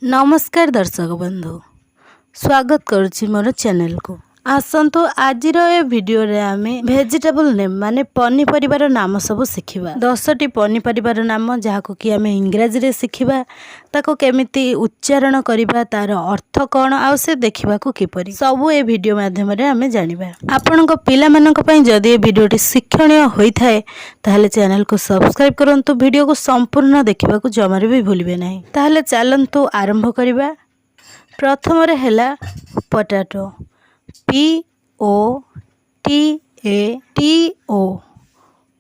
नमस्कार दर्शक बंधु स्वागत करुच्ची मोर चैनल को। आसतु आज वीडियो रे आमे वेजिटेबल नेम माने पनीपरिबार नाम सब शिखिबा। 10टी पनीपरिबार नाम जहाको कि आमे इंग्रजी रे शिखिबा, ताको केमिति उच्चारण करिबा, तार अर्थ कोन आ से देखिबा को किपरि सब ए वीडियो माध्यम रे आमे जानिबा। आपनको पिला मानक पई जदि ए वीडियोटी शिक्षणीय होई थाए ताहले चैनल को सब्सक्राइब करंतु, वीडियो को संपूर्ण देखिबा को जमारे भी भूलिबे नाही। ताहले चलंतु आरंभ करिबा। प्रथम रे हैला पोटैटो, POTATO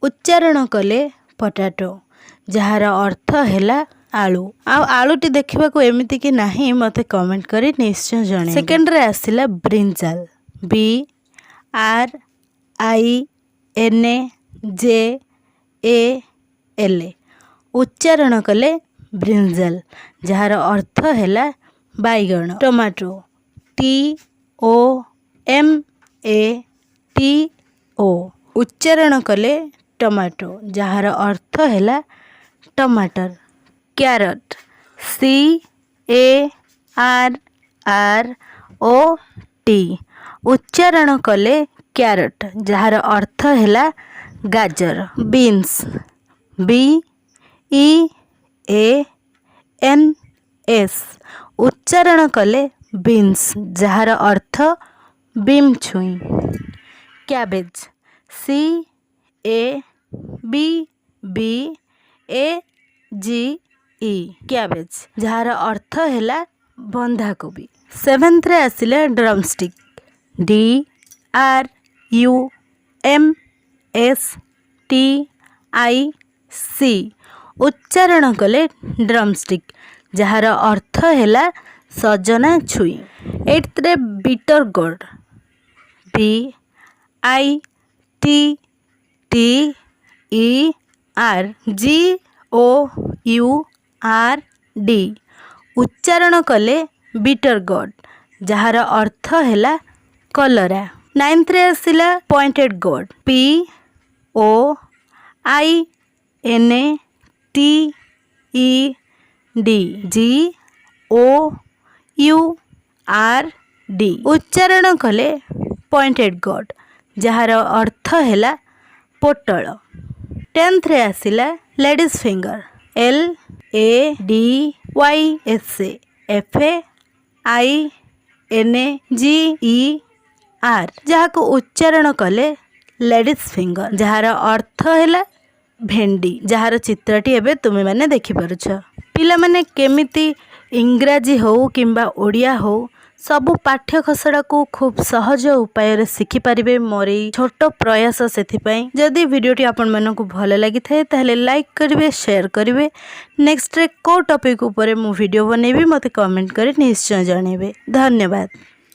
उच्चारण कले पोटैटो, जार अर्थ हैला आलू। आलूटी देखा को एमती कि नहीं मते कमेंट करी निश्चय जणे। सेकेंड रे आसिला ब्रिंजाल, BRINJAL उच्चारण कले ब्रिंजाल, जार अर्थ हैला बैगण। टमाटो, TOMATO उच्चारण कले टमाटो, जार अर्थ हैला टमाटर। कैरट, CARROT उच्चारण कले कैरट, जार अर्थ हैला गाजर। बीन्स, BEANS उच्चारण कले बीन्स, जार अर्थ बीम छुई। कैबेज, CABBAGE कैबेज, जार अर्थ हैला बंधाकोबी। 7th रे आसिले ड्रमस्टिक, DRUMSTIC उच्चारण कले ड्रमस्टिक, जार अर्थ हैला सजना छुई। 8th रे बीटर गोर्ड, BITTERGOURD उच्चारण कले बीटर गोर्ड, जार अर्थ हैला कलरा। 9th रे आसिला पॉइंटेड गोर्ड, POINTED GOURD उच्चारण कले पॉइंटेड गोर्ड, जार अर्थ हैला पोटल। 10th रे आसिला लेडीज फिंगर, LADYSFINGER जहाँ को उच्चारण कले लेडीज फिंगर, जार अर्थ हैला भेंडी, जार चित्रटी एबे तुमे माने देखि पारुछ। पिला माने केमिति इंग्राजी हो किंबा ओडिया हो सबु पाठ्य खसड़ा को खूब सहज उपाय रे शिखि पारिबे मोर एई छोट प्रयास। सेथिपाई जदि वीडियोटी आपण मानकु भल लागि थाए ताहले लाइक करिवे, शेयर करिवे। नेक्स्ट रे को टॉपिक ऊपर मु वीडियो बनेबी मते कमेंट करी निश्चय जणेबे। धन्यवाद।